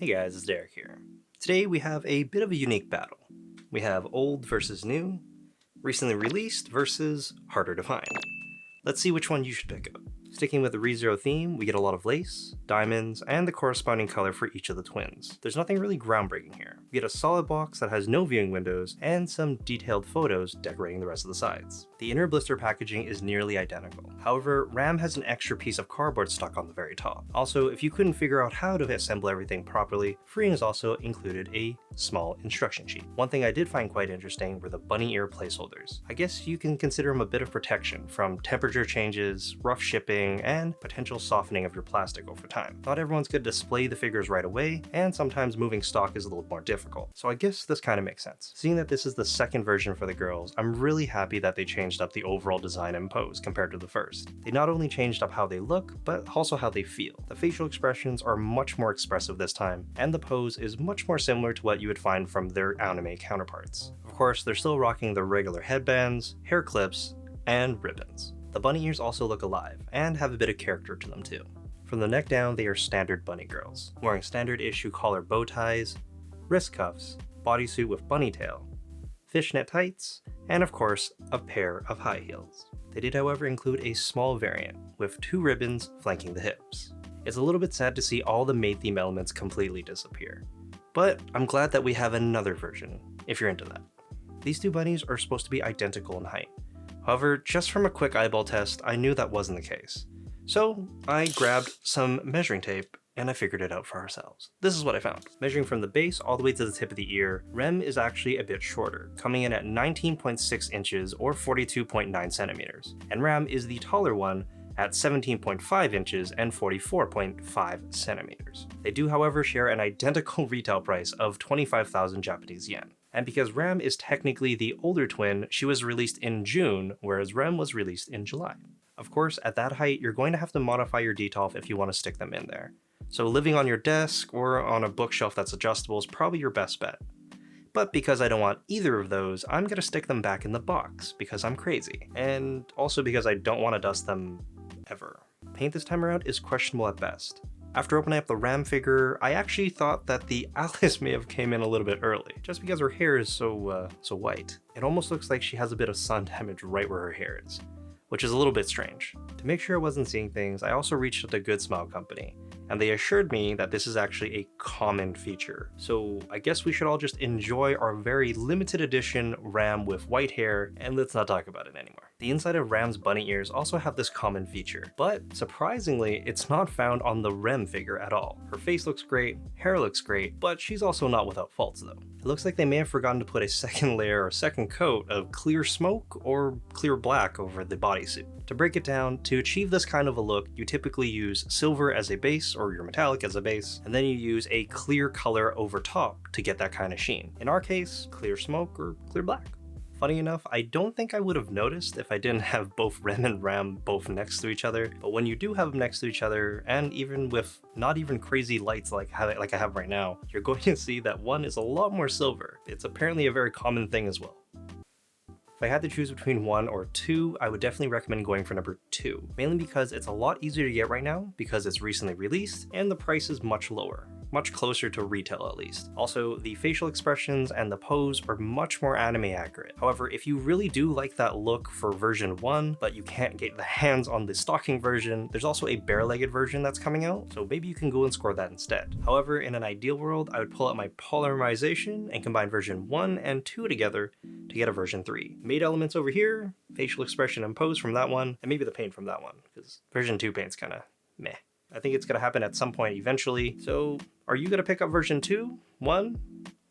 Hey guys, it's Derek here. Today we have a bit of a unique battle. We have old versus new, recently released versus harder to find. Let's see which one you should pick up. Sticking with the ReZero theme, we get a lot of lace, diamonds, and the corresponding color for each of the twins. There's nothing really groundbreaking here. We get a solid box that has no viewing windows, and some detailed photos decorating the rest of the sides. The inner blister packaging is nearly identical. However, Ram has an extra piece of cardboard stuck on the very top. Also, if you couldn't figure out how to assemble everything properly, Freeing has also included a small instruction sheet. One thing I did find quite interesting were the bunny ear placeholders. I guess you can consider them a bit of protection from temperature changes, rough shipping, and potential softening of your plastic over time. Not everyone's going to display the figures right away, and sometimes moving stock is a little more difficult. So I guess this kind of makes sense. Seeing that this is the second version for the girls, I'm really happy that they changed up the overall design and pose compared to the first. They not only changed up how they look, but also how they feel. The facial expressions are much more expressive this time, and the pose is much more similar to what you would find from their anime counterparts. Of course, they're still rocking their regular headbands, hair clips, and ribbons. The bunny ears also look alive, and have a bit of character to them too. From the neck down, they are standard bunny girls, wearing standard issue collar bow ties, wrist cuffs, bodysuit with bunny tail, fishnet tights, and of course, a pair of high heels. They did however include a small variant, with 2 ribbons flanking the hips. It's a little bit sad to see all the maid theme elements completely disappear, but I'm glad that we have another version, if you're into that. These 2 bunnies are supposed to be identical in height. However, just from a quick eyeball test, I knew that wasn't the case. So I grabbed some measuring tape and I figured it out for ourselves. This is what I found. Measuring from the base all the way to the tip of the ear, Rem is actually a bit shorter, coming in at 19.6 inches or 42.9 centimeters. And Ram is the taller one at 17.5 inches and 44.5 centimeters. They do, however, share an identical retail price of 25,000 Japanese yen. And because Ram is technically the older twin, she was released in June, whereas Rem was released in July. Of course, at that height, you're going to have to modify your detolf if you want to stick them in there. So living on your desk or on a bookshelf that's adjustable is probably your best bet. But because I don't want either of those, I'm going to stick them back in the box because I'm crazy. And also because I don't want to dust them ever. Paint this time around is questionable at best. After opening up the Ram figure, I actually thought that the Alice may have came in a little bit early, just because her hair is so white. It almost looks like she has a bit of sun damage right where her hair is, which is a little bit strange. To make sure I wasn't seeing things, I also reached out to Good Smile Company, and they assured me that this is actually a common feature. So I guess we should all just enjoy our very limited edition Ram with white hair, and let's not talk about it anymore. The inside of Ram's bunny ears also have this common feature, but surprisingly, it's not found on the Rem figure at all. Her face looks great, hair looks great, but she's also not without faults though. It looks like they may have forgotten to put a second layer or second coat of clear smoke or clear black over the bodysuit. To break it down, to achieve this kind of a look, you typically use silver as a base or your metallic as a base, and then you use a clear color over top to get that kind of sheen. In our case, clear smoke or clear black. Funny enough, I don't think I would have noticed if I didn't have both Rem and Ram both next to each other, but when you do have them next to each other, and even with not even crazy lights like I have right now, you're going to see that one is a lot more silver. It's apparently a very common thing as well. If I had to choose between 1 or 2, I would definitely recommend going for number 2, mainly because it's a lot easier to get right now because it's recently released and the price is much lower. Much closer to retail at least. Also, the facial expressions and the pose are much more anime accurate. However, if you really do like that look for version 1, but you can't get the hands on the stocking version, there's also a bare-legged version that's coming out, so maybe you can go and score that instead. However, in an ideal world, I would pull out my polymerization and combine version 1 and 2 together to get a version 3. Made elements over here, facial expression and pose from that one, and maybe the paint from that one, because version 2 paint's kinda meh. I think it's going to happen at some point eventually. So are you going to pick up version 2, 1,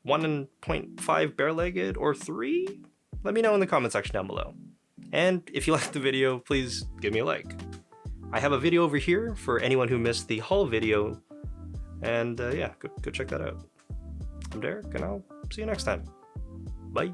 1.5 bare-legged, or 3? Let me know in the comment section down below. And if you liked the video, please give me a like. I have a video over here for anyone who missed the haul video. And yeah, go check that out. I'm Derek, and I'll see you next time. Bye.